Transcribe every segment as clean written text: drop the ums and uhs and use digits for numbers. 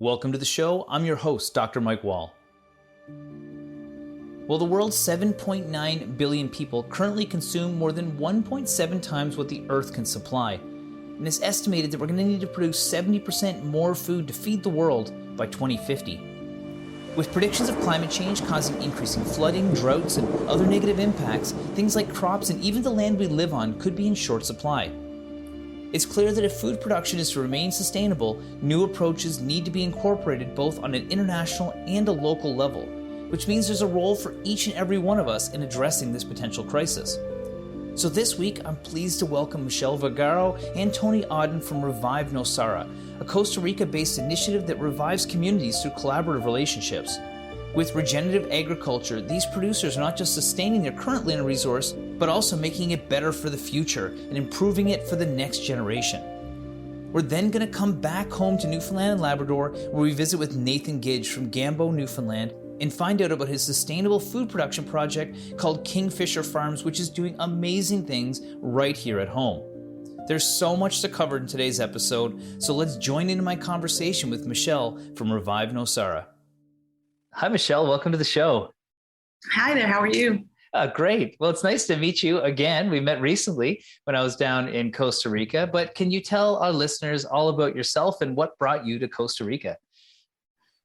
Welcome to the show. I'm your host, Dr. Mike Wall. Well, the world's 7.9 billion people currently consume more than 1.7 times what the Earth can supply. And it's estimated that we're going to need to produce 70% more food to feed the world by 2050. With predictions of climate change causing increasing flooding, droughts, and other negative impacts, things like crops and even the land we live on could be in short supply. It's clear that if food production is to remain sustainable, new approaches need to be incorporated both on an international and a local level, which means there's a role for each and every one of us in addressing this potential crisis. So this week, I'm pleased to welcome Michelle Vagaro and Tony Audin from Revive Nosara, a Costa Rica-based initiative that revives communities through collaborative relationships. With regenerative agriculture, these producers are not just sustaining their current land resource, but also making it better for the future and improving it for the next generation. We're then going to come back home to Newfoundland and Labrador, where we visit with Nathan Gidge from Gambo Newfoundland and find out about his sustainable food production project called Kingfisher Farms, which is doing amazing things right here at home. There's so much to cover in today's episode, so let's join into my conversation with Michelle from Revive Nosara. Hi, Michelle. Welcome to the show. Hi there. How are you? Great. Well, it's nice to meet you again. We met recently when I was down in Costa Rica, but can you tell our listeners all about yourself and what brought you to Costa Rica?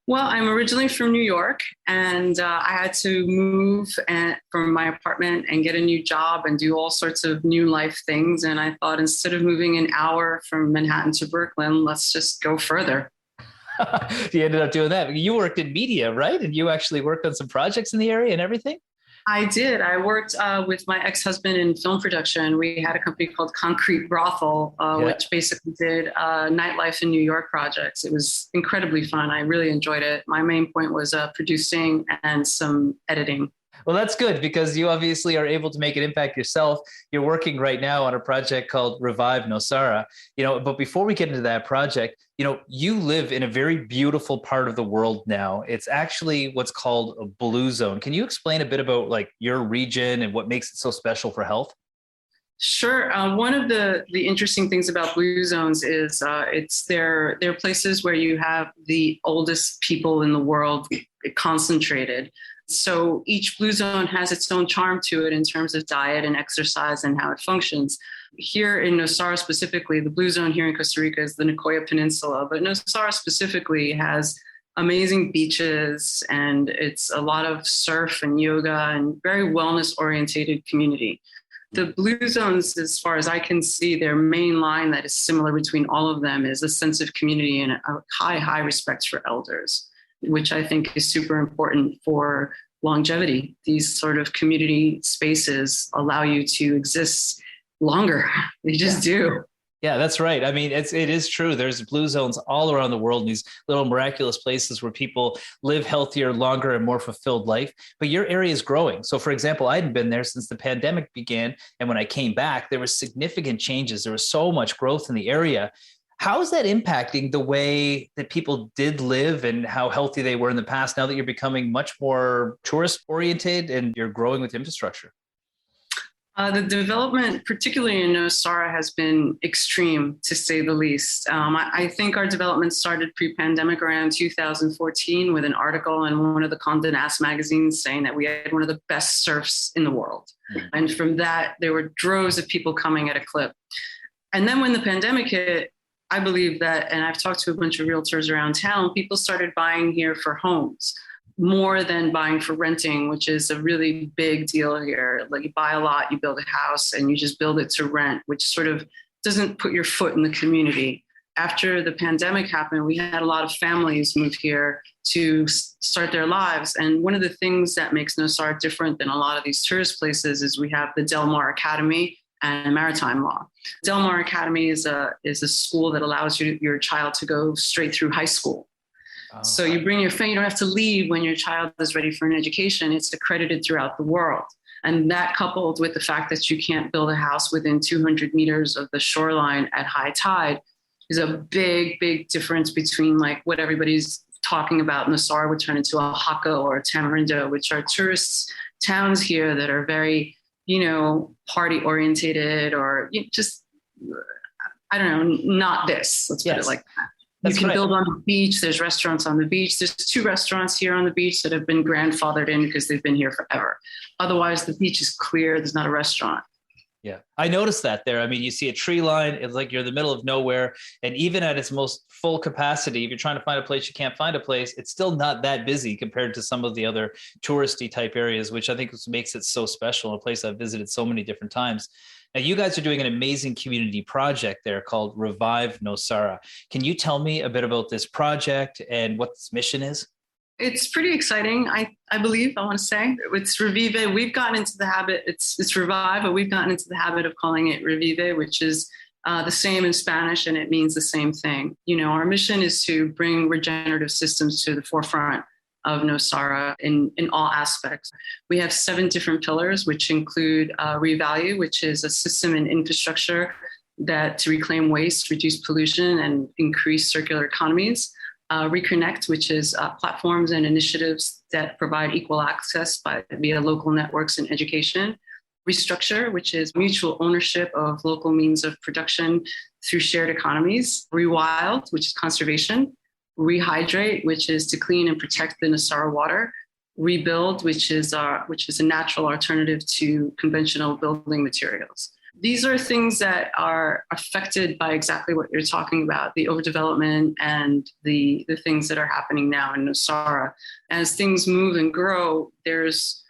Well, I'm originally from New York, and I had to move from my apartment and get a new job and do all sorts of new life things. And I thought, instead of moving an hour from Manhattan to Brooklyn, let's just go further. You ended up doing that. You worked in media, right? And you actually worked on some projects in the area and everything? I did. I worked with my ex-husband in film production. We had a company called Concrete Brothel, which basically did nightlife in New York projects. It was incredibly fun. I really enjoyed it. My main point was producing and some editing. Well, that's good because you obviously are able to make an impact yourself. You're working right now on a project called Revive Nosara, but before we get into that project, you live in a very beautiful part of the world now. It's actually what's called a blue zone. Can you explain a bit about your region and what makes it so special for health? Sure. One of the interesting things about blue zones is they're places where you have the oldest people in the world concentrated. So each blue zone has its own charm to it in terms of diet and exercise and how it functions. Here in Nosara specifically, the blue zone here in Costa Rica is the Nicoya Peninsula, but Nosara specifically has amazing beaches, and it's a lot of surf and yoga and very wellness-orientated community. The blue zones, as far as I can see, their main line that is similar between all of them is a sense of community and a high respect for elders, which I think is super important for longevity. These sort of community spaces allow you to exist longer. They just do. Yeah, that's right. I mean, it is true. There's blue zones all around the world, these little miraculous places where people live healthier, longer, and more fulfilled life. But your area is growing. So, for example, I hadn't been there since the pandemic began. And when I came back, there were significant changes. There was so much growth in the area. How is that impacting the way that people did live and how healthy they were in the past now that you're becoming much more tourist oriented and you're growing with infrastructure? The development, particularly in Nosara, has been extreme, to say the least. I think our development started pre-pandemic around 2014 with an article in one of the Condé Nast magazines saying that we had one of the best surfs in the world. Mm-hmm. And from that, there were droves of people coming at a clip. And then when the pandemic hit, I believe that, and I've talked to a bunch of realtors around town, people started buying here for homes more than buying for renting, which is a really big deal here. Like, you buy a lot, you build a house, and you just build it to rent, which sort of doesn't put your foot in the community. After the pandemic happened, we had a lot of families move here to start their lives. And one of the things that makes Nosara different than a lot of these tourist places is we have the Del Mar Academy and maritime law. Del Mar Academy is a school that allows your child to go straight through high school. Oh. So you bring your family, you don't have to leave when your child is ready for an education. It's accredited throughout the world. And that, coupled with the fact that you can't build a house within 200 meters of the shoreline at high tide, is a big difference between what everybody's talking about. Nosara would turn into a Jaca or a Tamarindo, which are tourist towns here that are very, party orientated or just, I don't know, not this. Let's put it like that. You That's can right. build on the beach. There's restaurants on the beach. There's 2 restaurants here on the beach that have been grandfathered in because they've been here forever. Otherwise, the beach is clear. There's not a restaurant. Yeah, I noticed that there. I mean, you see a tree line, it's like you're in the middle of nowhere. And even at its most full capacity, if you're trying to find a place, you can't find a place, it's still not that busy compared to some of the other touristy type areas, which I think makes it so special, a place I've visited so many different times. Now, you guys are doing an amazing community project there called Revive Nosara. Can you tell me a bit about this project and what its mission is? It's pretty exciting. I believe, I want to say it's Revive. We've gotten into the habit, it's Revive, but we've gotten into the habit of calling it Revive, which is the same in Spanish, and it means the same thing. You know, our mission is to bring regenerative systems to the forefront of Nosara in all aspects. We have 7 different pillars, which include Revalue, which is a system and infrastructure that to reclaim waste, reduce pollution, and increase circular economies. Reconnect, which is platforms and initiatives that provide equal access via local networks and education. Restructure, which is mutual ownership of local means of production through shared economies. Rewild, which is conservation. Rehydrate, which is to clean and protect the Nosara water. Rebuild, which is a natural alternative to conventional building materials. These are things that are affected by exactly what you're talking about, the overdevelopment and the things that are happening now in Nosara. As things move and grow, there's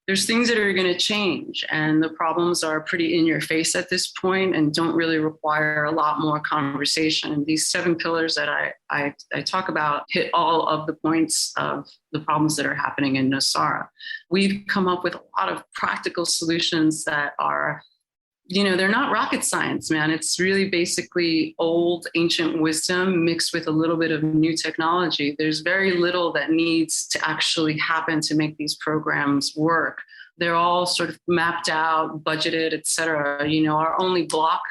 things that are going to change, and the problems are pretty in your face at this point and don't really require a lot more conversation. These 7 pillars that I talk about hit all of the points of the problems that are happening in Nosara. We've come up with a lot of practical solutions that are, you know, they're not rocket science, man. It's really basically old, ancient wisdom mixed with a little bit of new technology. There's very little that needs to actually happen to make these programs work. They're all sort of mapped out, budgeted, et cetera. You know, our only block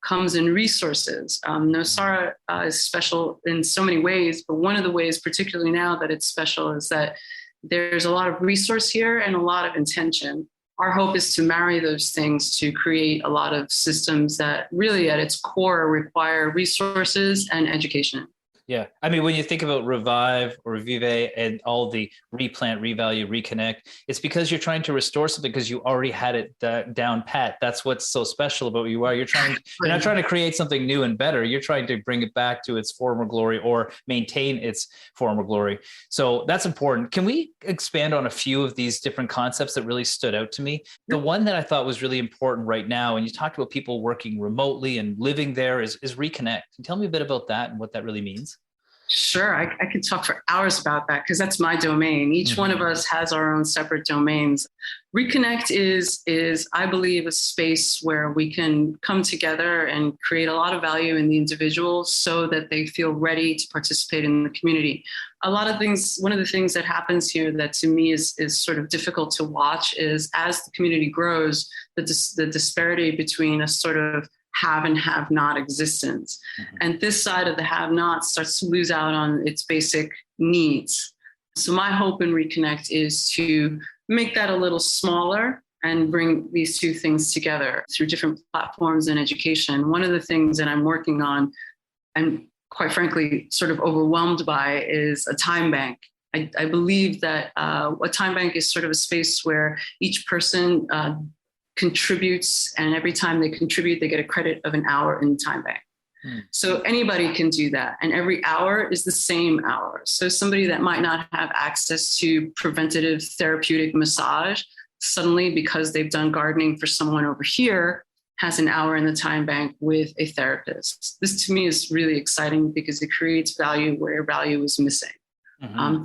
comes in resources. Nosara is special in so many ways, but one of the ways, particularly now that it's special, is that there's a lot of resource here and a lot of intention. Our hope is to marry those things to create a lot of systems that really at its core require resources and education. Yeah. I mean, when you think about Revive or Revive and all the replant, revalue, reconnect, it's because you're trying to restore something because you already had it down pat. That's what's so special about you are. You're not trying to create something new and better. You're trying to bring it back to its former glory or maintain its former glory. So that's important. Can we expand on a few of these different concepts that really stood out to me? The one that I thought was really important right now, and you talked about people working remotely and living there, is reconnect. Can you tell me a bit about that and what that really means? Sure, I could talk for hours about that because that's my domain. Each one of us has our own separate domains. Reconnect is, I believe, a space where we can come together and create a lot of value in the individual so that they feel ready to participate in the community. A lot of things, one of the things that happens here that to me is sort of difficult to watch is as the community grows, the disparity between a sort of have and have not existence. And this side of the have not starts to lose out on its basic needs. So my hope in Reconnect is to make that a little smaller and bring these 2 things together through different platforms and education. One of the things that I'm working on, and quite frankly, sort of overwhelmed by, is a time bank. I believe that a time bank is sort of a space where each person contributes, and every time they contribute, they get a credit of an hour in the time bank. So anybody can do that. And every hour is the same hour. So somebody that might not have access to preventative therapeutic massage, suddenly, because they've done gardening for someone over here, has an hour in the time bank with a therapist. This to me is really exciting because it creates value where value is missing.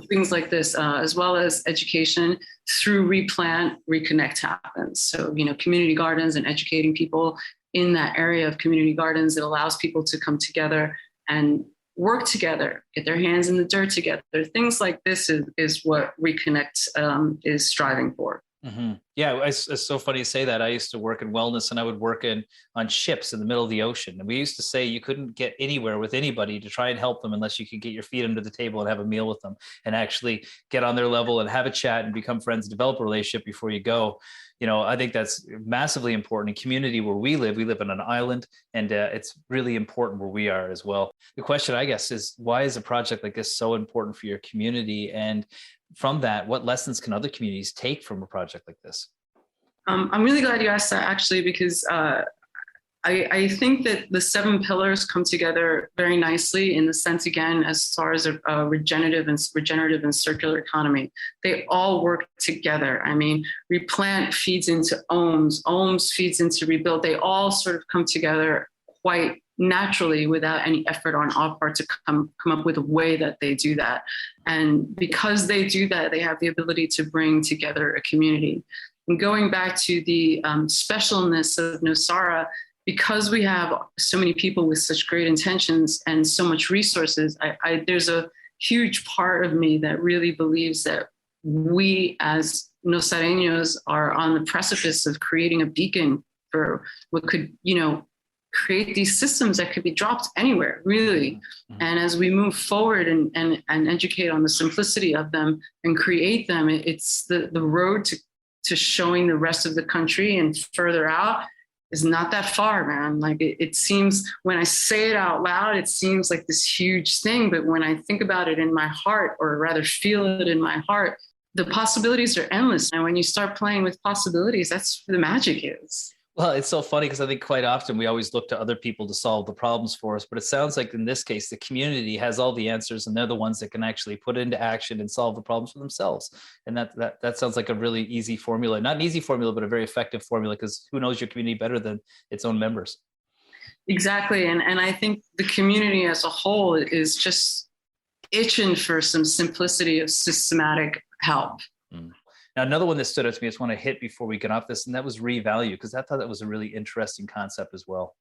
Things like this, as well as education through replant, reconnect happens. So, you know, community gardens and educating people in that area of community gardens, it allows people to come together and work together, get their hands in the dirt together. Things like this is what Reconnect is striving for. Yeah, it's so funny you say that. I used to work in wellness, and I would work on ships in the middle of the ocean. And we used to say you couldn't get anywhere with anybody to try and help them unless you could get your feet under the table and have a meal with them and actually get on their level and have a chat and become friends, develop a relationship before you go. I think that's massively important in community where we live on an island, and it's really important where we are as well. The question, I guess, is why is a project like this so important for your community? And from that, what lessons can other communities take from a project like this? I'm really glad you asked that, actually, because I think that the 7 pillars come together very nicely in the sense, again, as far as a regenerative and circular economy. They all work together. I mean, replant feeds into ohms feeds into rebuild. They all sort of come together quite naturally without any effort on our part to come up with a way that they do that. And because they do that, they have the ability to bring together a community. And going back to the specialness of Nosara, because we have so many people with such great intentions and so much resources, there's a huge part of me that really believes that we as Nosareños are on the precipice of creating a beacon for what could, create these systems that could be dropped anywhere, really. And as we move forward and educate on the simplicity of them and create them, it's the road to showing the rest of the country and further out is not that far, man. Like it seems, when I say it out loud, it seems like this huge thing. But when I think about it in my heart, or rather feel it in my heart, the possibilities are endless. And when you start playing with possibilities, that's where the magic is. Well, it's so funny because I think quite often we always look to other people to solve the problems for us. But it sounds like in this case, the community has all the answers, and they're the ones that can actually put it into action and solve the problems for themselves. And that sounds like a really easy formula, not an easy formula, but a very effective formula, because who knows your community better than its own members? Exactly. And I think the community as a whole is just itching for some simplicity of systematic help. Now, another one that stood out to me, I just want to hit before we get off this, and that was revalue, because I thought that was a really interesting concept as well.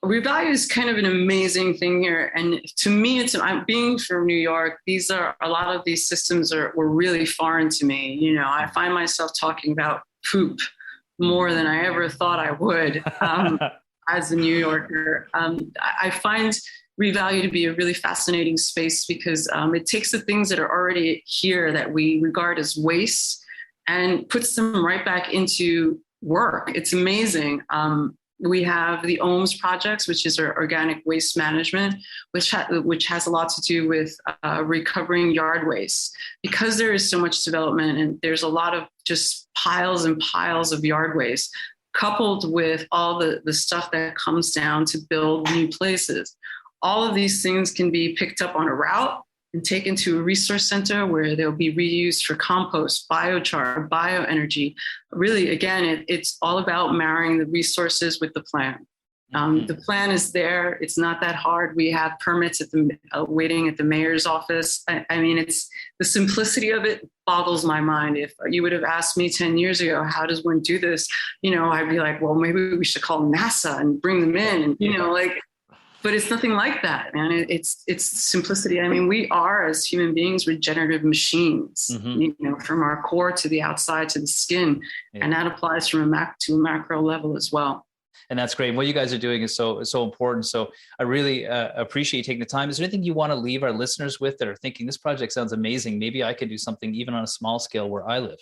Revalue is kind of an amazing thing here. And to me, I'm being from New York. A lot of these systems were really foreign to me. I find myself talking about poop more than I ever thought I would as a New Yorker. I find Revalue to be a really fascinating space because it takes the things that are already here that we regard as waste and puts them right back into work. It's amazing. We have the OHMS projects, which is our organic waste management, which has a lot to do with recovering yard waste. Because there is so much development and there's a lot of just piles and piles of yard waste, coupled with all the stuff that comes down to build new places. All of these things can be picked up on a route and taken to a resource center where they'll be reused for compost, biochar, bioenergy. Really, again, it's all about marrying the resources with the plan. The plan is there. It's not that hard. We have permits waiting at the mayor's office. I mean, it's the simplicity of it boggles my mind. If you would have asked me 10 years ago, how does one do this? I'd be like, well, maybe we should call NASA and bring them in. And, but it's nothing like that, man. It's simplicity. I mean, we are, as human beings, regenerative machines, from our core to the outside to the skin. Yeah. And that applies from to a macro level as well. And that's great. What you guys are doing is so important. So I really appreciate you taking the time. Is there anything you want to leave our listeners with that are thinking this project sounds amazing? Maybe I could do something even on a small scale where I live.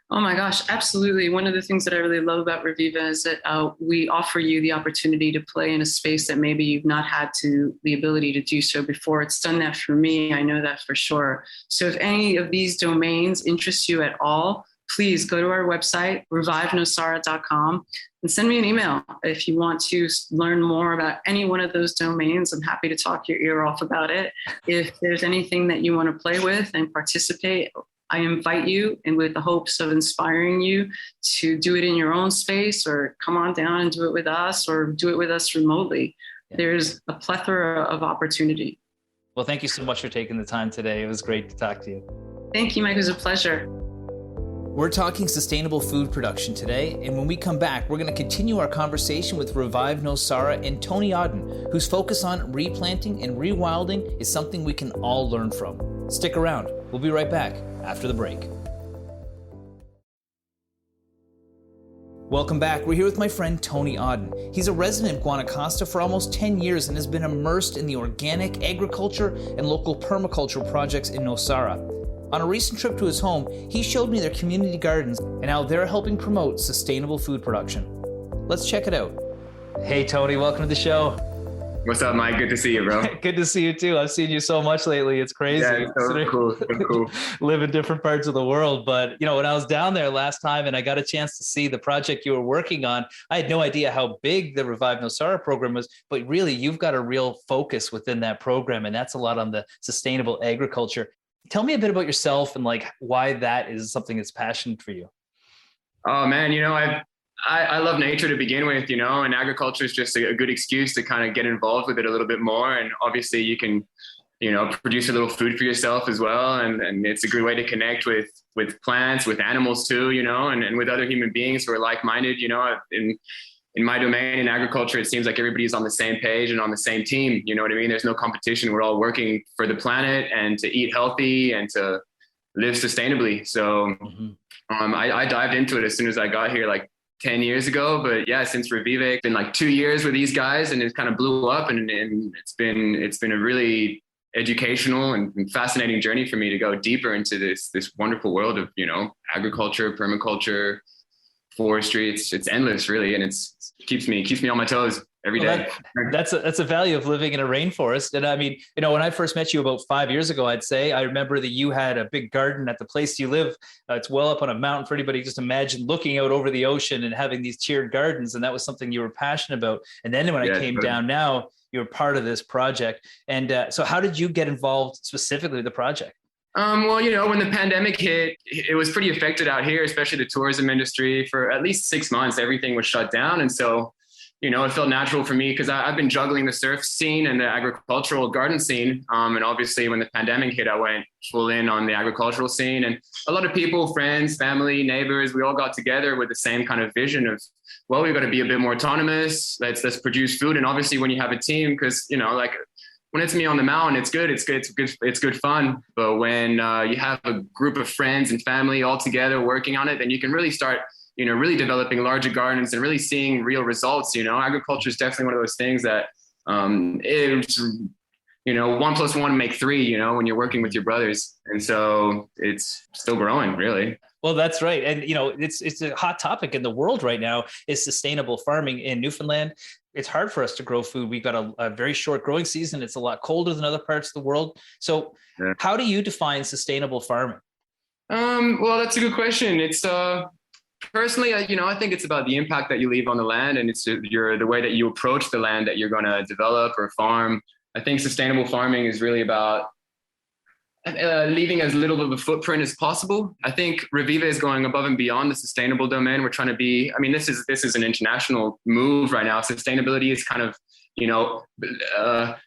Oh my gosh, absolutely. One of the things that I really love about Revive is that we offer you the opportunity to play in a space that maybe you've not had the ability to do so before. It's done that for me. I know that for sure. So if any of these domains interest you at all, please go to our website, revivenosara.com, and send me an email. If you want to learn more about any one of those domains, I'm happy to talk your ear off about it. If there's anything that you want to play with and participate, I invite you, and with the hopes of inspiring you to do it in your own space, or come on down and do it with us, or do it with us remotely. Yeah. There's a plethora of opportunity. Well, thank you so much for taking the time today. It was great to talk to you. Thank you, Mike. It was a pleasure. We're talking sustainable food production today, and when we come back, we're going to continue our conversation with Revive Nosara and Tony Audin, whose focus on replanting and rewilding is something we can all learn from. Stick around. We'll be right back after the break. Welcome back. We're here with my friend Tony Audin. He's a resident of Guanacaste for almost 10 years and has been immersed in the organic agriculture and local permaculture projects in Nosara. On a recent trip to his home, he showed me their community gardens and how they're helping promote sustainable food production. Let's check it out. Hey Tony, welcome to the show. What's up, Mike? Good to see you, bro. Good to see you too. I've seen you so much lately. It's crazy. Yeah, it's so cool. Live in different parts of the world. But, you know, when I was down there last time and I got a chance to see the project you were working on, I had no idea how big the Revive Nosara program was, but really you've got a real focus within that program. And that's a lot on the sustainable agriculture. Tell me a bit about yourself and like why that is something that's passionate for you. Oh man, you know, I love nature to begin with, you know, and agriculture is just a good excuse to kind of get involved with it a little bit more. And obviously you can, you know, produce a little food for yourself as well. And it's a good way to connect with plants, with animals too, you know, and with other human beings who are like-minded, you know. In my domain in agriculture, it seems like everybody's on the same page and on the same team. You know what I mean? There's no competition. We're all working for the planet and to eat healthy and to live sustainably. So I dived into it as soon as I got here, like 10 years ago. But yeah, since Revive, it's been like 2 years with these guys and it kind of blew up and it's been a really educational and fascinating journey for me to go deeper into this wonderful world of, you know, agriculture, permaculture, forestry. It's endless really. And it keeps me on my toes every day. That's a value of living in a rainforest. And I mean, you know, when I first met you about 5 years ago, I remember that you had a big garden at the place you live. It's well up on a mountain for anybody. Just imagine looking out over the ocean and having these tiered gardens. And that was something you were passionate about. And then when I came down now, you were part of this project. And so how did you get involved specifically with the project? Well, you know, when the pandemic hit, it was pretty affected out here, especially the tourism industry. For at least 6 months, everything was shut down. And so, you know, it felt natural for me because I've been juggling the surf scene and the agricultural garden scene. And obviously when the pandemic hit, I went full in on the agricultural scene. And a lot of people, friends, family, neighbors, we all got together with the same kind of vision of, well, we've got to be a bit more autonomous. Let's produce food. And obviously when you have a team, because, you know, like when it's me on the mountain, it's good fun. But when you have a group of friends and family all together working on it, then you can really start, you know, really developing larger gardens and really seeing real results. You know, agriculture is definitely one of those things that it's, you know, 1 + 1 make 3, you know, when you're working with your brothers. And so it's still growing really. Well, that's right. And, you know, it's a hot topic in the world right now is sustainable farming in Newfoundland. It's hard for us to grow food. We've got a very short growing season. It's a lot colder than other parts of the world. So how do you define sustainable farming? Well, that's a good question. It's personally, you know, I think it's about the impact that you leave on the land and it's the way that you approach the land that you're going to develop or farm. I think sustainable farming is really about leaving as little of a footprint as possible. I think Revive is going above and beyond the sustainable domain. We're trying to be, I mean, this is an international move right now. Sustainability is kind of, you know,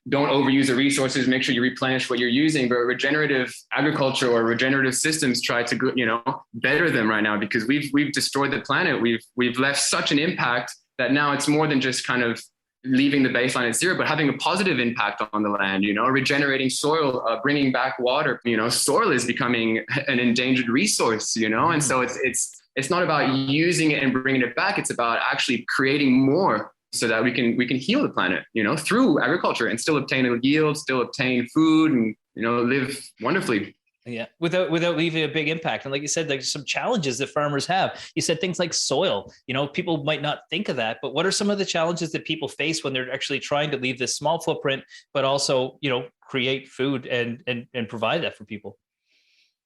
don't overuse the resources, make sure you replenish what you're using, but regenerative agriculture or regenerative systems try to, you know, better them right now because we've destroyed the planet. We've left such an impact that now it's more than just kind of leaving the baseline at zero, but having a positive impact on the land, you know, regenerating soil, bringing back water. You know, soil is becoming an endangered resource, you know, and so it's not about using it and bringing it back. It's about actually creating more so that we can heal the planet, you know, through agriculture and still obtain a yield, still obtain food and, you know, live wonderfully. Yeah, without leaving a big impact. And like you said, there's some challenges that farmers have. You said things like soil, you know, people might not think of that, but what are some of the challenges that people face when they're actually trying to leave this small footprint, but also, you know, create food and provide that for people?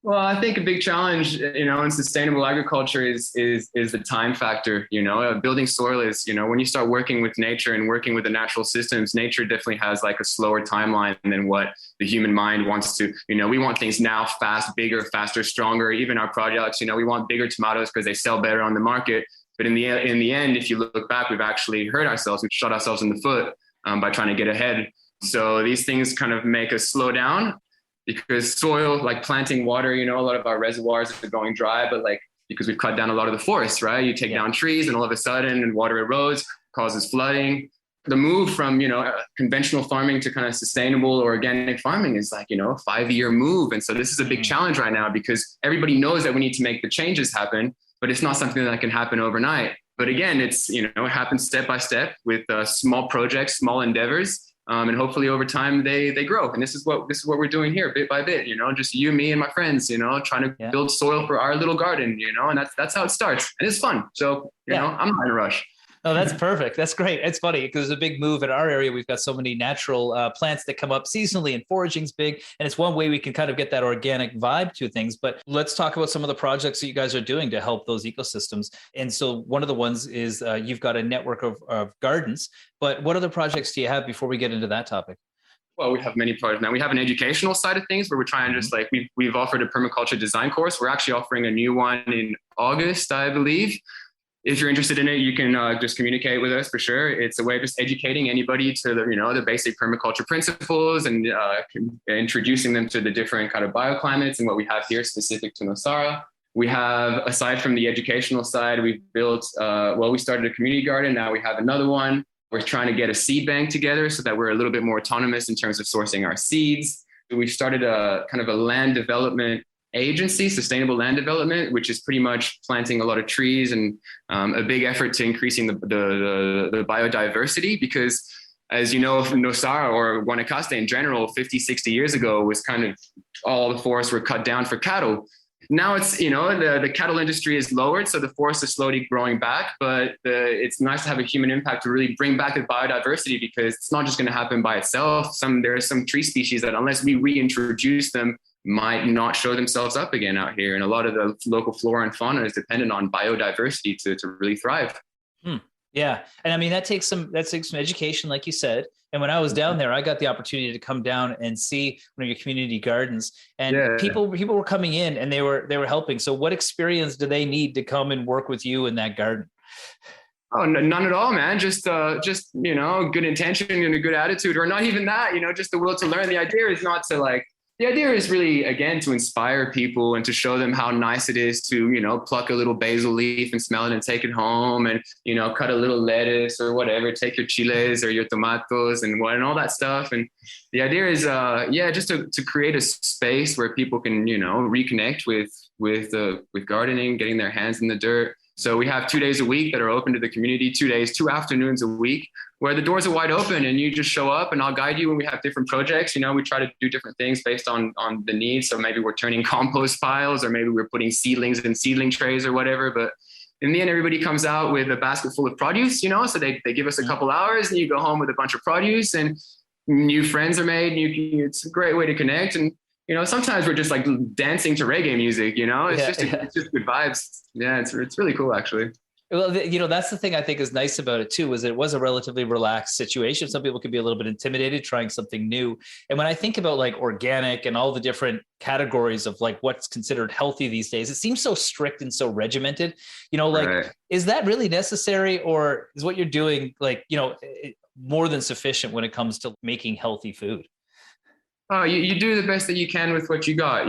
Well, I think a big challenge, you know, in sustainable agriculture is the time factor. You know, building soil is, you know, when you start working with nature and working with the natural systems, nature definitely has like a slower timeline than what the human mind wants to. You know, we want things now, fast, bigger, faster, stronger. Even our products, you know, we want bigger tomatoes because they sell better on the market. But in the end, if you look back, we've actually hurt ourselves. We've shot ourselves in the foot by trying to get ahead. So these things kind of make us slow down. Because soil, like planting water, you know, a lot of our reservoirs are going dry, but like, because we've cut down a lot of the forests, right? You take down trees and all of a sudden and water erodes, causes flooding. The move from, you know, conventional farming to kind of sustainable or organic farming is like, you know, a 5-year move. And so this is a big challenge right now because everybody knows that we need to make the changes happen, but it's not something that can happen overnight. But again, it's, it happens step by step with small projects, small endeavors. And hopefully over time they grow. And this is what we're doing here, bit by bit, just you, me, and my friends, trying to build soil for our little garden, and that's how it starts. And it's fun. So, I'm not in a rush. Oh, that's perfect. That's great. It's funny because there's a big move in our area. We've got so many natural plants that come up seasonally, and foraging's big. And it's one way we can kind of get that organic vibe to things. But let's talk about some of the projects that you guys are doing to help those ecosystems. And so one of the ones is you've got a network of gardens. But what other projects do you have before we get into that topic? Well, we have many projects now. We have an educational side of things where we're trying just like we've offered a permaculture design course. We're actually offering a new one in August, I believe. If you're interested in it, you can just communicate with us for sure. It's a way of just educating anybody to the basic permaculture principles and introducing them to the different kind of bioclimates and what we have here specific to Nosara. We have, aside from the educational side, we've built, we started a community garden. Now we have another one. We're trying to get a seed bank together so that we're a little bit more autonomous in terms of sourcing our seeds. We started a kind of a land development agency, sustainable land development, which is pretty much planting a lot of trees and a big effort to increasing the biodiversity, because as you know, Nosara or Guanacaste in general, 50, 60 years ago was kind of all the forests were cut down for cattle. Now it's, the cattle industry is lowered, so the forest is slowly growing back, but it's nice to have a human impact to really bring back the biodiversity, because it's not just going to happen by itself. There are some tree species that unless we reintroduce them, might not show themselves up again out here. And a lot of the local flora and fauna is dependent on biodiversity to really thrive. Yeah. And I mean, that takes some education, like you said. And when I was down there, I got the opportunity to come down and see one of your community gardens, and people were coming in and they were helping. So what experience do they need to come and work with you in that garden? Oh, none at all, man. Just good intention and a good attitude, or not even that, just the will to learn. The idea is not to the idea is really, again, to inspire people and to show them how nice it is to, pluck a little basil leaf and smell it and take it home, and, cut a little lettuce or whatever, take your chiles or your tomatos and all that stuff. And the idea is, just to create a space where people can, reconnect with gardening, getting their hands in the dirt. So we have 2 days a week that are open to the community, 2 afternoons a week, where the doors are wide open and you just show up and I'll guide you when we have different projects. We try to do different things based on the needs. So maybe we're turning compost piles, or maybe we're putting seedlings in seedling trays or whatever. But in the end, everybody comes out with a basket full of produce, so they give us a couple hours and you go home with a bunch of produce and new friends are made. It's a great way to connect. And, sometimes we're just like dancing to reggae music, it's just good vibes. Yeah, it's really cool, actually. Well, that's the thing I think is nice about it too, is it was a relatively relaxed situation. Some people could be a little bit intimidated trying something new. And when I think about like organic and all the different categories of like what's considered healthy these days, it seems so strict and so regimented, right. Is that really necessary, or is what you're doing more than sufficient when it comes to making healthy food? You do the best that you can with what you got,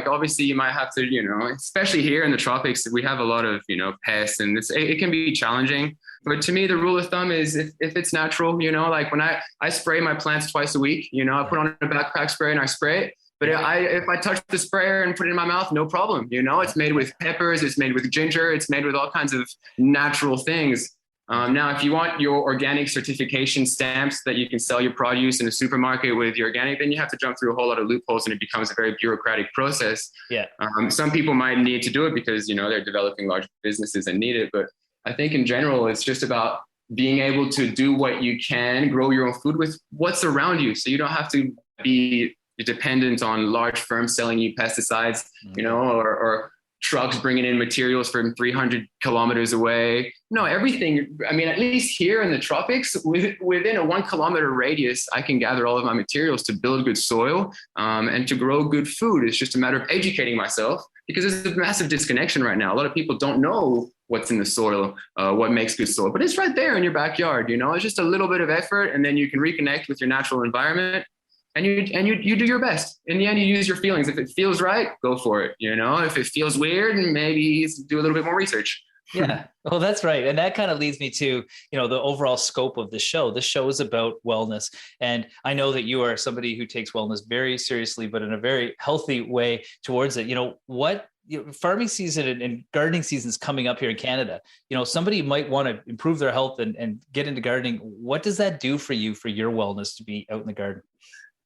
obviously you might have to, especially here in the tropics, we have a lot of, pests, and it can be challenging. But to me, the rule of thumb is if it's natural, when I spray my plants twice a week, I put on a backpack spray and I spray it. But if I touch the sprayer and put it in my mouth, no problem. It's made with peppers, it's made with ginger, it's made with all kinds of natural things. Now, if you want your organic certification stamps that you can sell your produce in a supermarket with your organic, then you have to jump through a whole lot of loopholes and it becomes a very bureaucratic process. Yeah. Some people might need to do it because, they're developing large businesses and need it. But I think in general, it's just about being able to do what you can, grow your own food with what's around you. So you don't have to be dependent on large firms selling you pesticides, or trucks bringing in materials from 300 kilometers away. No, everything. I mean, at least here in the tropics, within a 1 kilometer radius, I can gather all of my materials to build good soil and to grow good food. It's just a matter of educating myself, because there's a massive disconnection right now. A lot of people don't know what's in the soil, what makes good soil, but it's right there in your backyard. It's just a little bit of effort, and then you can reconnect with your natural environment. And you do your best. In the end, you use your feelings. If it feels right, go for it. If it feels weird, maybe do a little bit more research. Yeah, well, that's right. And that kind of leads me to, the overall scope of the show. The show is about wellness. And I know that you are somebody who takes wellness very seriously, but in a very healthy way towards it. What farming season and gardening season is coming up here in Canada. Somebody might want to improve their health and get into gardening. What does that do for you, for your wellness, to be out in the garden?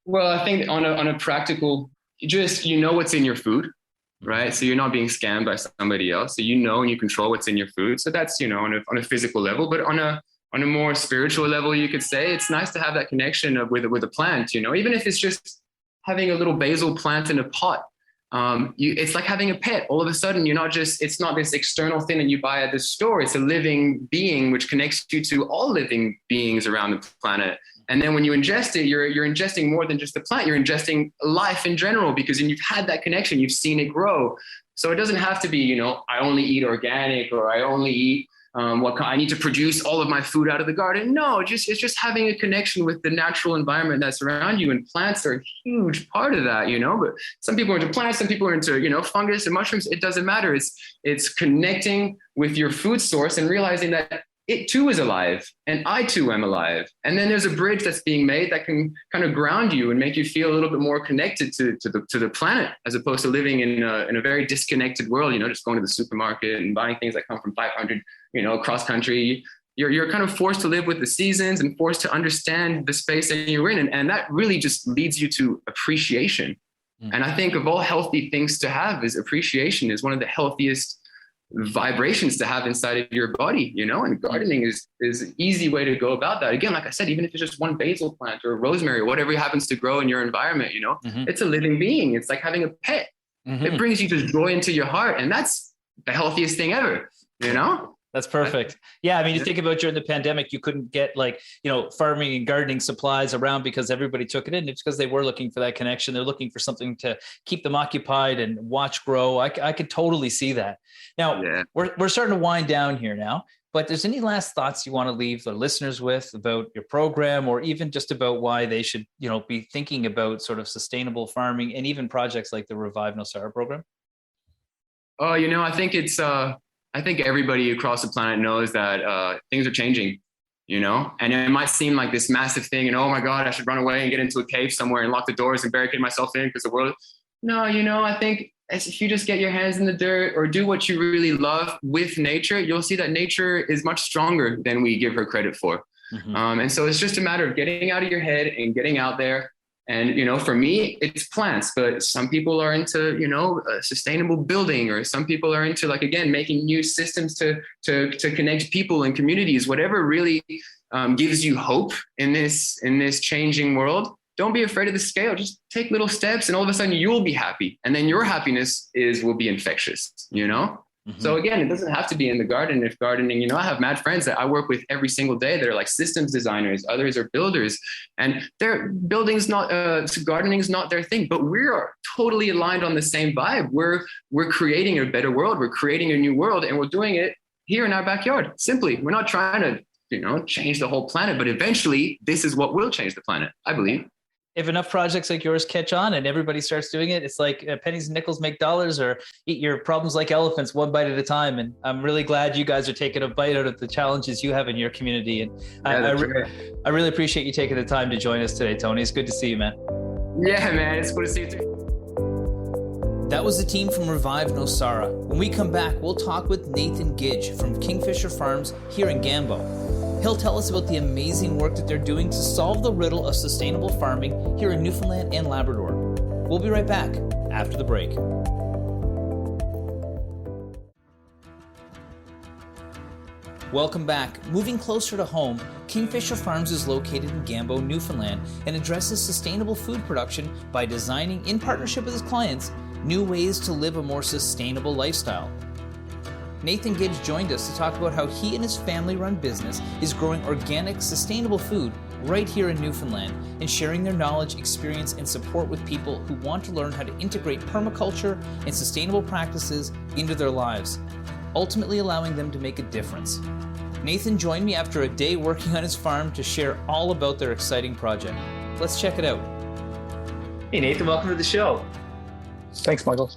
Well, I think on a practical, just, what's in your food, right? So you're not being scammed by somebody else. So and you control what's in your food. So that's, on a physical level, but on a more spiritual level, you could say it's nice to have that connection with a plant, even if it's just having a little basil plant in a pot. It's like having a pet. All of a sudden, it's not this external thing that you buy at the store. It's a living being, which connects you to all living beings around the planet. And then when you ingest it, you're ingesting more than just the plant. You're ingesting life in general, because you've had that connection. You've seen it grow. So it doesn't have to be, I only eat organic, or I only eat I need to produce all of my food out of the garden. No, it's just having a connection with the natural environment that's around you. And plants are a huge part of that, But some people are into plants, some people are into, fungus and mushrooms. It doesn't matter. It's connecting with your food source and realizing that it too is alive, and I too am alive. And then there's a bridge that's being made that can kind of ground you and make you feel a little bit more connected to the planet, as opposed to living in a very disconnected world, just going to the supermarket and buying things that come from 500, cross country. You're kind of forced to live with the seasons and forced to understand the space that you're in. And that really just leads you to appreciation. And I think of all healthy things to have, is appreciation is one of the healthiest vibrations to have inside of your body, and gardening is an easy way to go about that. Again, like I said, even if it's just one basil plant or rosemary or whatever happens to grow in your environment, it's a living being. It's like having a pet. It brings you just joy into your heart, and that's the healthiest thing ever, That's perfect. Yeah. I mean, you think about during the pandemic, you couldn't get farming and gardening supplies around because everybody took it in. It's because they were looking for that connection. They're looking for something to keep them occupied and watch grow. I could totally see that. Now, we're starting to wind down here now, but there's any last thoughts you want to leave the listeners with about your program, or even just about why they should, be thinking about sort of sustainable farming and even projects like the Revive Nosara program? Oh, I think everybody across the planet knows that things are changing, and it might seem like this massive thing, and oh my God, I should run away and get into a cave somewhere and lock the doors and barricade myself in because the world. No, I think if you just get your hands in the dirt or do what you really love with nature, you'll see that nature is much stronger than we give her credit for. And so it's just a matter of getting out of your head and getting out there. And, for me, it's plants, but some people are into, sustainable building, or some people are into, again, making new systems to connect people and communities, whatever really gives you hope in this changing world. Don't be afraid of the scale. Just take little steps, and all of a sudden you'll be happy. And then your happiness will be infectious, So again, it doesn't have to be in the garden. If gardening, I have mad friends that I work with every single day that are like systems designers, others are builders, and their building's not, gardening's not their thing, but we are totally aligned on the same vibe. We're creating a better world. We're creating a new world, and we're doing it here in our backyard. Simply, we're not trying to, change the whole planet, but eventually this is what will change the planet, I believe. If enough projects like yours catch on and everybody starts doing it, it's like pennies and nickels make dollars, or eat your problems like elephants, one bite at a time. And I'm really glad you guys are taking a bite out of the challenges you have in your community. And I really appreciate you taking the time to join us today, Tony. It's good to see you, man. Yeah, man. It's good to see you too. That was the team from Revive Nosara. When we come back, we'll talk with Nathan Gidge from Kingfisher Farms here in Gambo. He'll tell us about the amazing work that they're doing to solve the riddle of sustainable farming here in Newfoundland and Labrador. We'll be right back after the break. Welcome back. Moving closer to home, Kingfisher Farms is located in Gambo, Newfoundland, and addresses sustainable food production by designing, in partnership with his clients, new ways to live a more sustainable lifestyle. Nathan Gidge joined us to talk about how he and his family-run business is growing organic, sustainable food right here in Newfoundland, and sharing their knowledge, experience, and support with people who want to learn how to integrate permaculture and sustainable practices into their lives, ultimately allowing them to make a difference. Nathan joined me after a day working on his farm to share all about their exciting project. Let's check it out. Hey Nathan, welcome to the show. Thanks, Michael.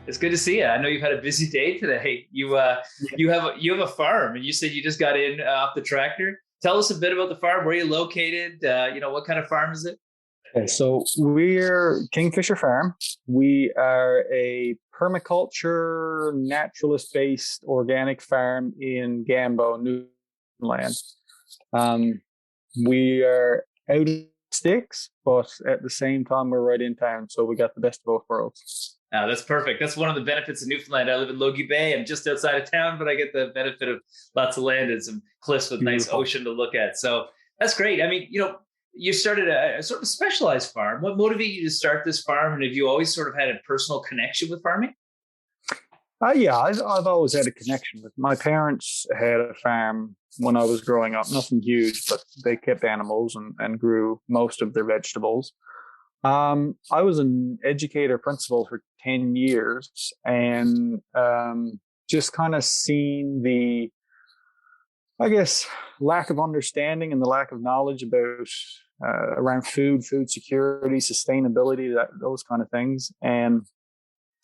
It's good to see you. I know you've had a busy day today. You have a farm, and you said you just got in off the tractor. Tell us a bit about the farm. Where are you located? What kind of farm is it? Okay, so we're Kingfisher Farm. We are a permaculture, naturalist-based organic farm in Gambo, Newfoundland. Um, we are out of sticks, but at the same time, we're right in town, so we got the best of both worlds. That's perfect. That's one of the benefits of Newfoundland. I live in Logie Bay. I'm just outside of town, but I get the benefit of lots of land and some cliffs with nice Beautiful. ocean to look at. So that's great. I mean, you started a sort of specialized farm. What motivated you to start this farm? And have you always sort of had a personal connection with farming? Yeah, I've always had a connection with my parents. Had a farm when I was growing up, nothing huge, but they kept animals and grew most of their vegetables. I was an educator principal for 10 years and just kind of seen the, I guess, lack of understanding and the lack of knowledge about around food security, sustainability, those kind of things, and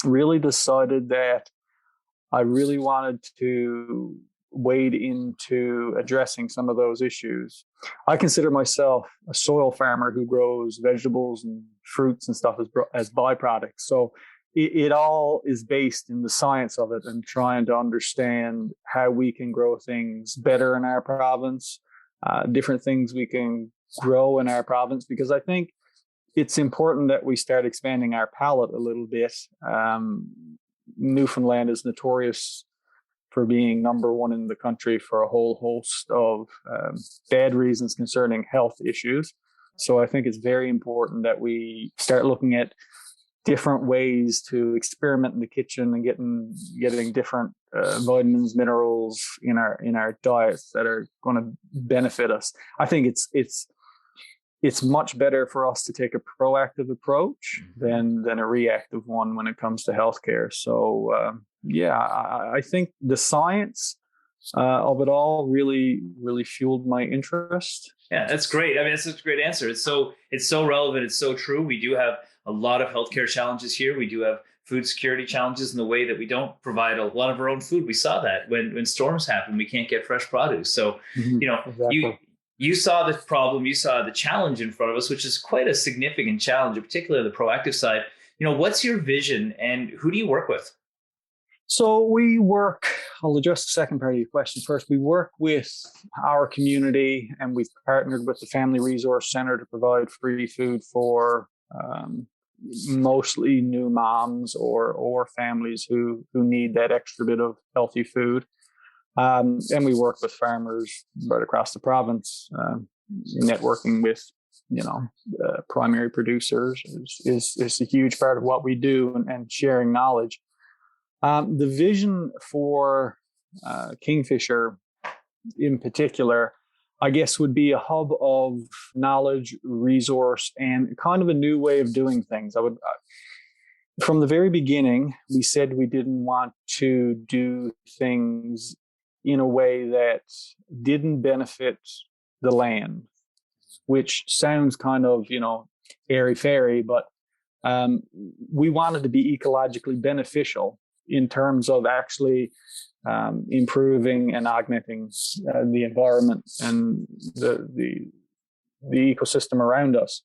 really decided that I really wanted to wade into addressing some of those issues. I consider myself a soil farmer who grows vegetables and fruits and stuff as byproducts. So it all is based in the science of it and trying to understand how we can grow things better in our province, different things we can grow in our province, because I think it's important that we start expanding our palate a little bit. Newfoundland is notorious for being number one in the country for a whole host of bad reasons concerning health issues. So I think it's very important that we start looking at different ways to experiment in the kitchen and getting different vitamins, minerals in our diets that are going to benefit us. I think it's much better for us to take a proactive approach than a reactive one when it comes to healthcare. So I think the science of it all really fueled my interest. Yeah, that's great. I mean, that's such a great answer. It's so relevant. It's so true. We do have a lot of healthcare challenges here. We do have food security challenges in the way that we don't provide a lot of our own food. We saw that when storms happen, we can't get fresh produce. So, Exactly. You saw the problem, you saw the challenge in front of us, which is quite a significant challenge, particularly on the proactive side. What's your vision and who do you work with? So I'll address the second part of your question first. We work with our community and we've partnered with the Family Resource Center to provide free food for mostly new moms or families who need that extra bit of healthy food. And we work with farmers right across the province, networking with, primary producers is a huge part of what we do and sharing knowledge. The vision for Kingfisher in particular, I guess, would be a hub of knowledge, resource, and kind of a new way of doing things. From the very beginning, we said we didn't want to do things in a way that didn't benefit the land, which sounds kind of, airy-fairy, but we wanted to be ecologically beneficial in terms of actually improving and augmenting the environment and the ecosystem around us.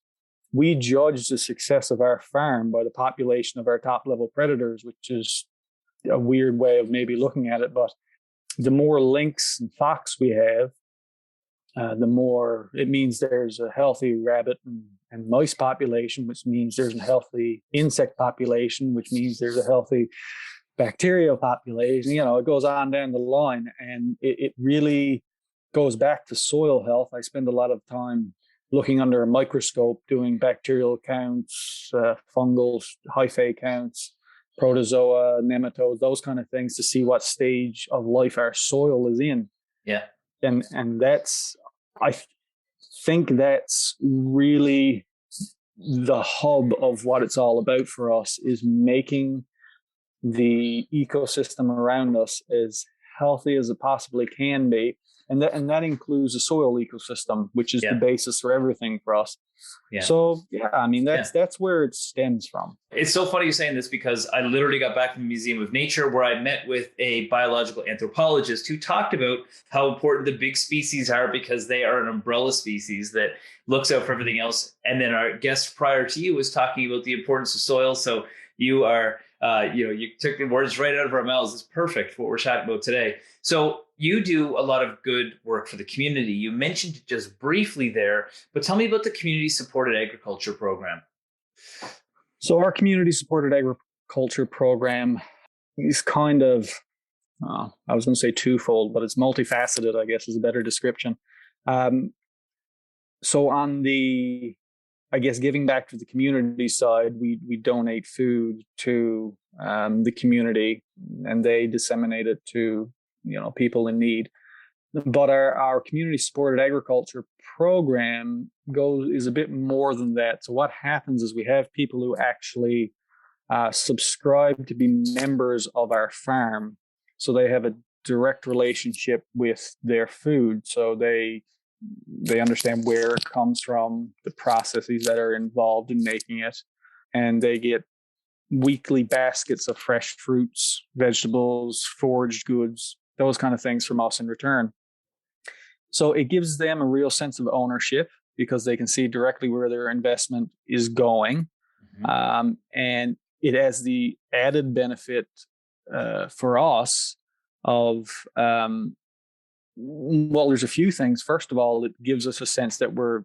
We judge the success of our farm by the population of our top-level predators, which is a weird way of maybe looking at it, but the more lynx and fox we have, the more it means there's a healthy rabbit and mice population, which means there's a healthy insect population, which means there's a healthy bacterial population. It goes on down the line, and it really goes back to soil health. I spend a lot of time looking under a microscope, doing bacterial counts, fungal hyphae counts, protozoa, nematodes, those kind of things to see what stage of life our soil is in. Yeah. And I think that's really the hub of what it's all about for us, is making the ecosystem around us as healthy as it possibly can be. and that includes the soil ecosystem, which is the basis for everything for us. Yeah. So I mean that's where it stems from. It's so funny you're saying this, because I literally got back from the Museum of Nature, where I met with a biological anthropologist who talked about how important the big species are, because they are an umbrella species that looks out for everything else. And then our guest prior to you was talking about the importance of soil. So you are, you took the words right out of our mouths. It's perfect for what we're chatting about today. So you do a lot of good work for the community. You mentioned it just briefly there, but tell me about the community supported agriculture program. So our community supported agriculture program is kind of, I was going to say twofold, but it's multifaceted, I guess is a better description. So on the, I guess, giving back to the community side, we donate food to the community, and they disseminate it to people in need. But our community supported agriculture program is a bit more than that. So what happens is we have people who actually subscribe to be members of our farm, so they have a direct relationship with their food. So they understand where it comes from, the processes that are involved in making it, and they get weekly baskets of fresh fruits, vegetables, foraged goods, those kind of things from us in return. So it gives them a real sense of ownership, because they can see directly where their investment is going. Mm-hmm. And it has the added benefit for us of, there's a few things. First of all, it gives us a sense that we're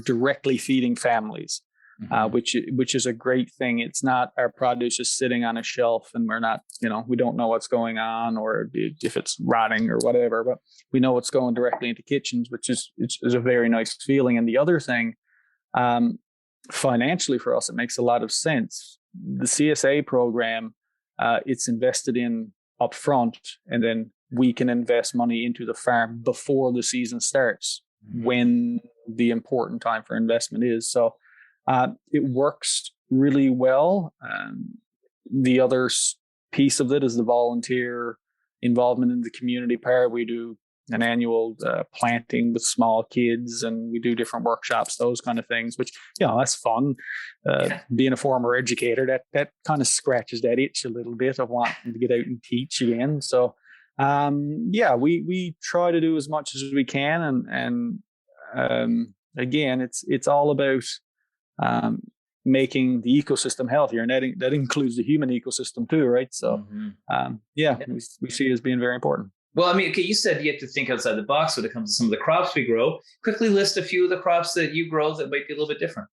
directly feeding families. Mm-hmm. Which is a great thing. It's not our produce is sitting on a shelf and we're not, we don't know what's going on or if it's rotting or whatever, but we know it's going directly into kitchens, which is a very nice feeling. And the other thing, financially for us, it makes a lot of sense. The CSA program, it's invested in upfront, and then we can invest money into the farm before the season starts, mm-hmm. when the important time for investment is. So it works really well. The other piece of it is the volunteer involvement in the community part. We do an annual planting with small kids, and we do different workshops, those kind of things, which, that's fun. Being a former educator, that kind of scratches that itch a little bit of wanting to get out and teach again. So, we try to do as much as we can. And again, it's all about making the ecosystem healthier, and that includes the human ecosystem too, right? So, mm-hmm. we see it as being very important. Well, I mean, okay, you said you have to think outside the box when it comes to some of the crops we grow. Quickly list a few of the crops that you grow that might be a little bit different.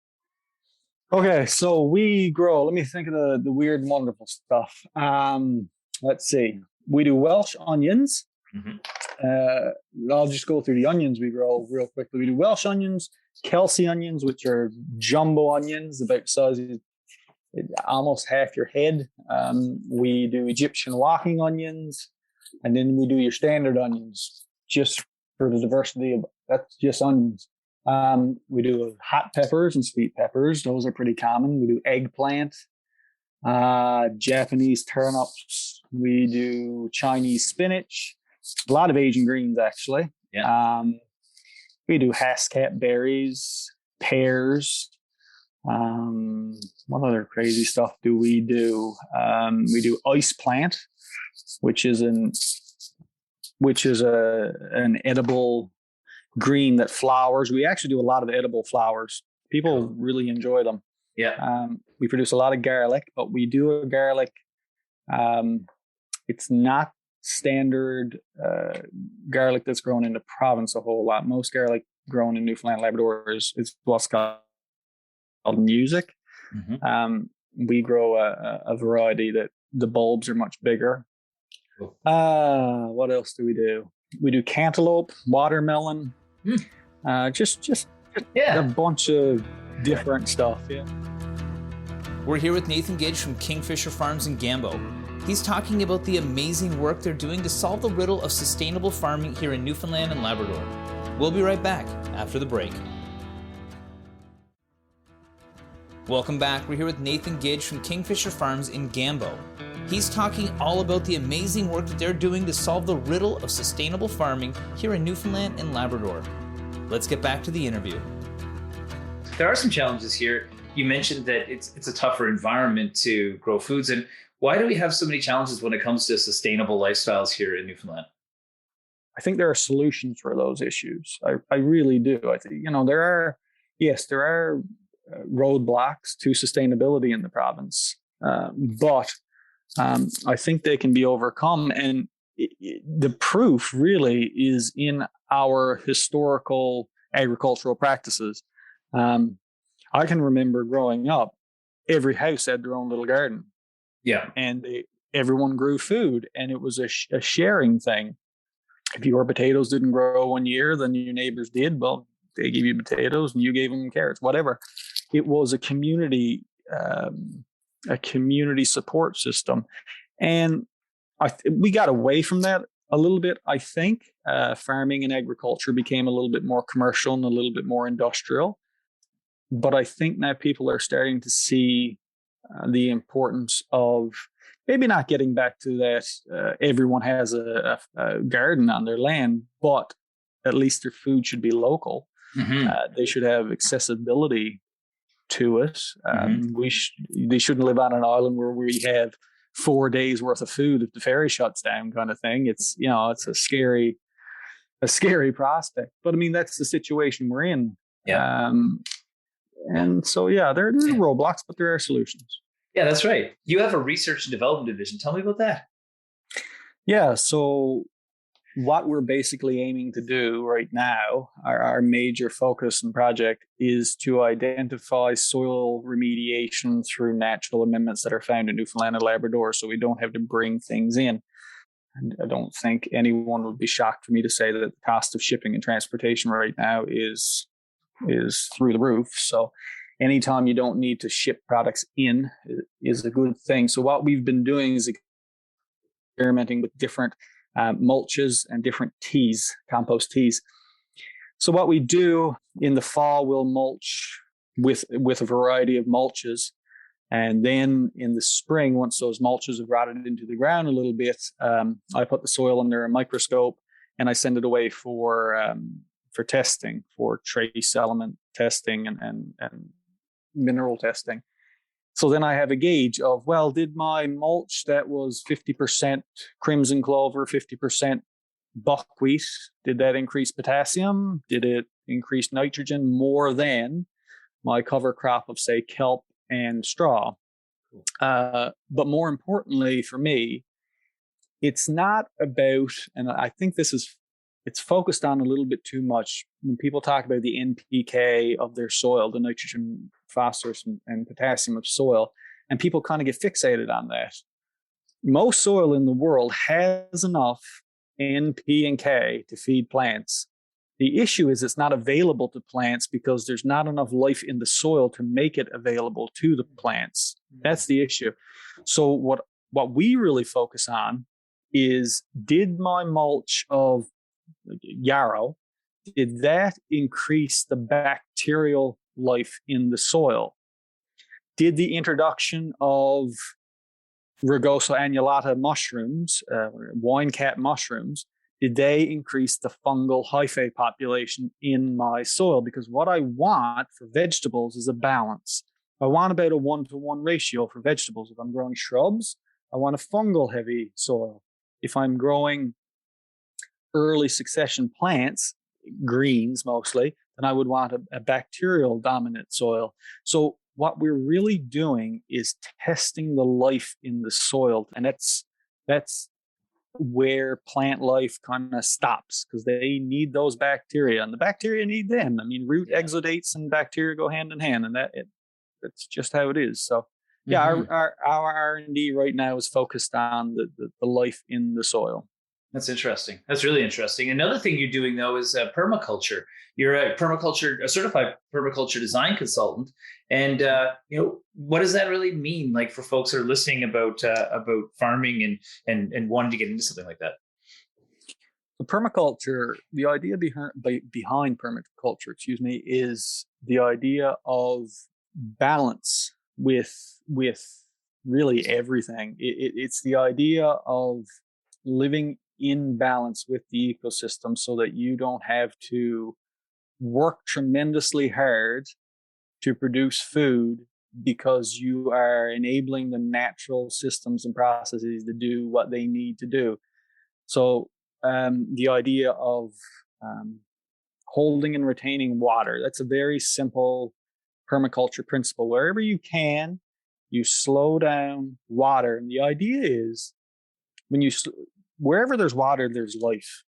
Okay, so we grow, let me think of the weird and wonderful stuff. Let's see. We do Welsh onions. Mm-hmm. I'll just go through the onions we grow real quickly. We do Welsh onions, Kelsey onions, which are jumbo onions, about the size of almost half your head. We do Egyptian walking onions, and then we do your standard onions, just for the diversity of that's just onions. We do hot peppers and sweet peppers. Those are pretty common. We do eggplant, Japanese turnips. We do Chinese spinach. A lot of Asian greens, actually. Yeah. We do Hascat berries, pears. What other crazy stuff do we do? We do ice plant, which is an edible green that flowers. We actually do a lot of edible flowers. People really enjoy them. Yeah. We produce a lot of garlic, but we do a garlic. It's not standard garlic that's grown in the province a whole lot. Most garlic grown in Newfoundland, Labrador is what's called music. Mm-hmm. We grow a variety that the bulbs are much bigger. Cool. What else do we do? We do cantaloupe, watermelon, just a bunch of different stuff. Yeah. We're here with Nathan Gidge from Kingfisher Farms in Gambo. He's talking about the amazing work they're doing to solve the riddle of sustainable farming here in Newfoundland and Labrador. We'll be right back after the break. Welcome back. We're here with Nathan Gidge from Kingfisher Farms in Gambo. He's talking all about the amazing work that they're doing to solve the riddle of sustainable farming here in Newfoundland and Labrador. Let's get back to the interview. There are some challenges here. You mentioned that it's a tougher environment to grow foods. And why do we have so many challenges when it comes to sustainable lifestyles here in Newfoundland? I think there are solutions for those issues. I really do. I think, there are roadblocks to sustainability in the province, but I think they can be overcome. And the proof really is in our historical agricultural practices. I can remember growing up, every house had their own little garden. Yeah. And everyone grew food, and it was a sharing thing. If your potatoes didn't grow one year, then your neighbors did. Well, they gave you potatoes and you gave them carrots, whatever. It was a community support system. And we got away from that a little bit. I think farming and agriculture became a little bit more commercial and a little bit more industrial. But I think now people are starting to see the importance of maybe not getting back to that everyone has a garden on their land, but at least their food should be local. Mm-hmm. They should have accessibility to it. They shouldn't live on an island where we have 4 days worth of food if the ferry shuts down, kind of thing. It's it's a scary prospect. But I mean, that's the situation we're in. Yeah. And so, there are roadblocks, but there are solutions. Yeah, that's right. You have a research and development division. Tell me about that. Yeah. So what we're basically aiming to do right now, our major focus and project, is to identify soil remediation through natural amendments that are found in Newfoundland and Labrador, so we don't have to bring things in. And I don't think anyone would be shocked for me to say that the cost of shipping and transportation right now is through the roof. So anytime you don't need to ship products in is a good thing. So what we've been doing is experimenting with different mulches and different teas, compost teas. So what we do in the fall, we'll mulch with a variety of mulches. And then in the spring, once those mulches have rotted into the ground a little bit, I put the soil under a microscope and I send it away for testing, for trace element testing and mineral testing. So then I have a gauge of, well, did my mulch that was 50% crimson clover, 50% buckwheat, did that increase potassium? Did it increase nitrogen more than my cover crop of, say, kelp and straw? But more importantly for me, it's not about, and I think it's focused on a little bit too much when people talk about the NPK of their soil, the nitrogen, phosphorus, and potassium of soil, and people kind of get fixated on that. Most soil in the world has enough NP and K to feed plants. The issue is it's not available to plants because there's not enough life in the soil to make it available to the plants. That's the issue. So what we really focus on is, did my mulch of yarrow, did that increase the bacterial life in the soil? Did the introduction of Rugosa annulata mushrooms, wine cap mushrooms, did they increase the fungal hyphae population in my soil? Because what I want for vegetables is a balance. I want about a 1-to-1 ratio for vegetables. If I'm growing shrubs, I want a fungal heavy soil. If I'm growing early succession plants, greens mostly, then I would want a bacterial dominant soil. So what we're really doing is testing the life in the soil. And that's where plant life kind of stops, because they need those bacteria and the bacteria need them. I mean, root exudates and bacteria go hand in hand, and that's just how it is. So our R&D right now is focused on the life in the soil. That's interesting. That's really interesting. Another thing you're doing, though, is permaculture. You're a certified permaculture design consultant. And, what does that really mean, like, for folks that are listening about farming and wanting to get into something like that? The permaculture, the idea behind permaculture, is the idea of balance with really everything. It's the idea of living in balance with the ecosystem so that you don't have to work tremendously hard to produce food because you are enabling the natural systems and processes to do what they need to do. So the idea of holding and retaining water, that's a very simple permaculture principle. Wherever you can, you slow down water. And the idea is wherever there's water, there's life.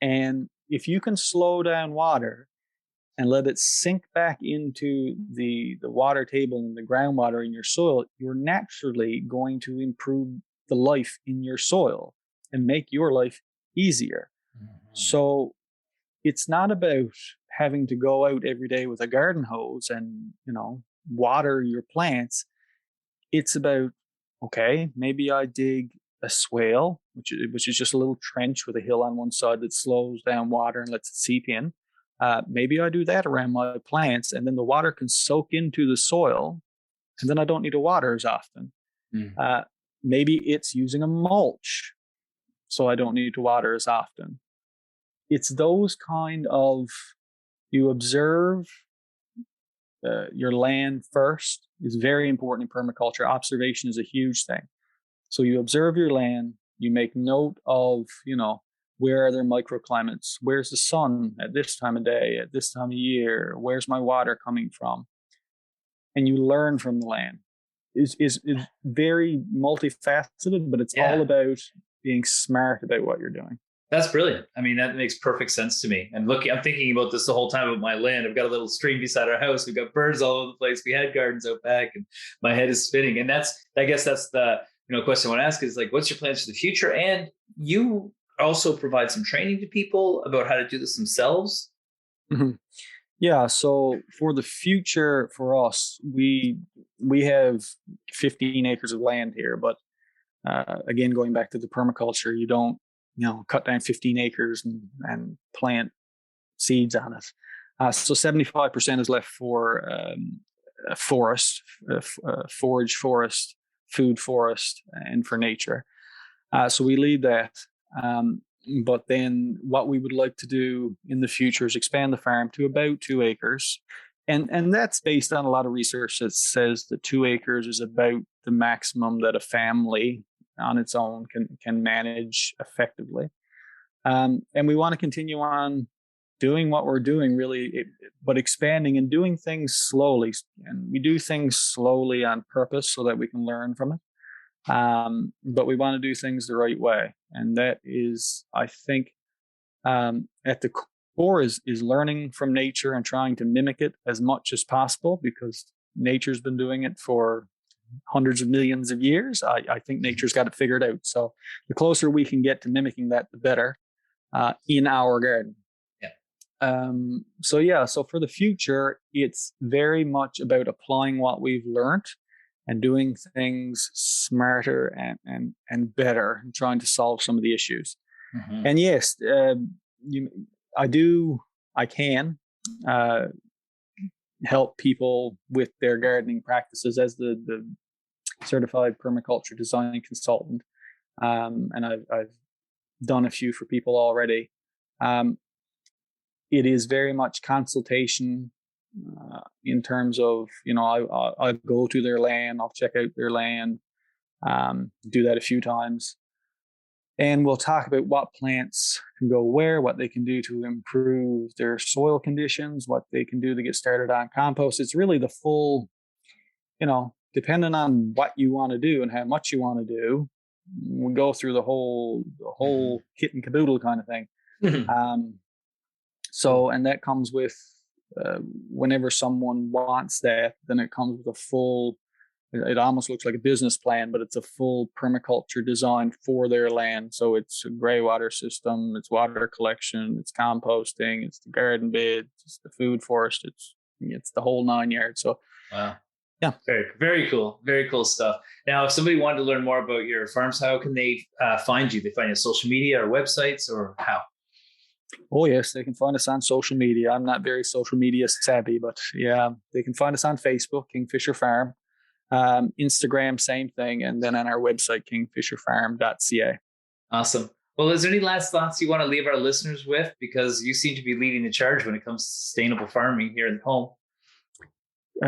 And if you can slow down water and let it sink back into the water table and the groundwater in your soil, you're naturally going to improve the life in your soil and make your life easier. Mm-hmm. So it's not about having to go out every day with a garden hose and, water your plants. It's about, okay, maybe I dig a swale, which is just a little trench with a hill on one side that slows down water and lets it seep in. Maybe I do that around my plants, and then the water can soak into the soil, and then I don't need to water as often. Maybe it's using a mulch, so I don't need to water as often. It's those kind of, you observe your land first is very important in permaculture. Observation is a huge thing. So you observe your land, you make note of, where are there microclimates? Where's the sun at this time of day, at this time of year? Where's my water coming from? And you learn from the land. Is very multifaceted, but it's all about being smart about what you're doing. That's brilliant. I mean, that makes perfect sense to me. And look, I'm thinking about this the whole time with my land. I've got a little stream beside our house. We've got birds all over the place. We had gardens out back, and my head is spinning. And I guess that's the question I want to ask is, like, what's your plans for the future? And you also provide some training to people about how to do this themselves. Mm-hmm. Yeah. So for the future for us, we have 15 acres of land here, but again, going back to the permaculture, you don't, cut down 15 acres and plant seeds on it. So 75% is left for forest, forage forest, food forest, and for nature. So we leave that. But then what we would like to do in the future is expand the farm to about 2 acres. And that's based on a lot of research that says that 2 acres is about the maximum that a family on its own can manage effectively. And we want to continue on doing what we're doing, really, but expanding and doing things slowly. And we do things slowly on purpose so that we can learn from it. But we want to do things the right way. And that is, I think, at the core is learning from nature and trying to mimic it as much as possible, because nature's been doing it for hundreds of millions of years. I think nature's got it figured out. So the closer we can get to mimicking that, the better in our garden. So for the future, it's very much about applying what we've learned and doing things smarter and better, and trying to solve some of the issues. Mm-hmm. And yes, I can help people with their gardening practices as the certified permaculture design consultant. And I've done a few for people already. It is very much consultation in terms of, I'll go to their land, I'll check out their land, do that a few times. And we'll talk about what plants can go where, what they can do to improve their soil conditions, what they can do to get started on compost. It's really the full, depending on what you want to do and how much you want to do, we go through the whole kit and caboodle kind of thing. Mm-hmm. And that comes with, whenever someone wants that, then it comes with a full, it almost looks like a business plan, but it's a full permaculture design for their land. So it's a gray water system, it's water collection, it's composting, it's the garden bed, it's the food forest, it's the whole 9 yards. So wow. Yeah. Very, very cool. Very cool stuff. Now, if somebody wanted to learn more about your farms, how can they find you? They find you on social media or websites, or how? Oh, yes, they can find us on social media. I'm not very social media savvy, but yeah, they can find us on Facebook, Kingfisher Farm. Instagram, same thing. And then on our website, kingfisherfarm.ca. Awesome. Well, is there any last thoughts you want to leave our listeners with? Because you seem to be leading the charge when it comes to sustainable farming here at home.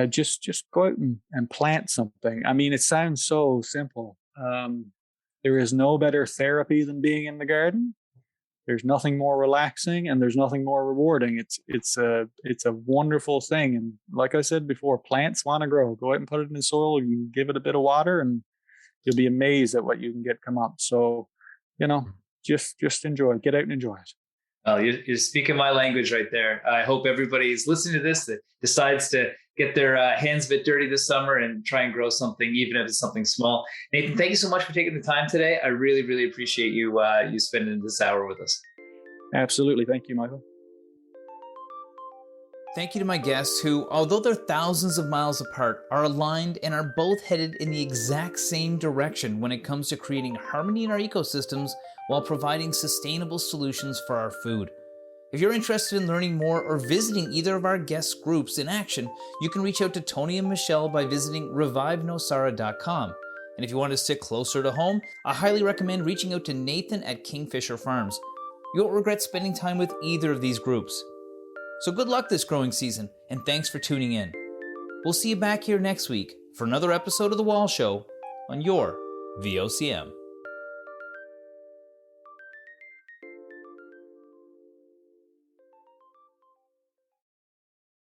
Just go out and plant something. I mean, it sounds so simple. There is no better therapy than being in the garden. There's nothing more relaxing, and there's nothing more rewarding. It's a wonderful thing. And like I said before, plants want to grow. Go out and put it in the soil. You give it a bit of water, and you'll be amazed at what you can get come up. So, just enjoy. Get out and enjoy it. Well, you're speaking my language right there. I hope everybody is listening to this that decides to get their hands a bit dirty this summer and try and grow something, even if it's something small. Nathan, thank you so much for taking the time today. I really, really appreciate you spending this hour with us. Absolutely. Thank you, Michael. Thank you to my guests who, although they're thousands of miles apart, are aligned and are both headed in the exact same direction when it comes to creating harmony in our ecosystems while providing sustainable solutions for our food. If you're interested in learning more or visiting either of our guest groups in action, you can reach out to Tony and Michelle by visiting revivenosara.com. And if you want to sit closer to home, I highly recommend reaching out to Nathan at Kingfisher Farms. You won't regret spending time with either of these groups. So good luck this growing season, and thanks for tuning in. We'll see you back here next week for another episode of The Wall Show on your VOCM.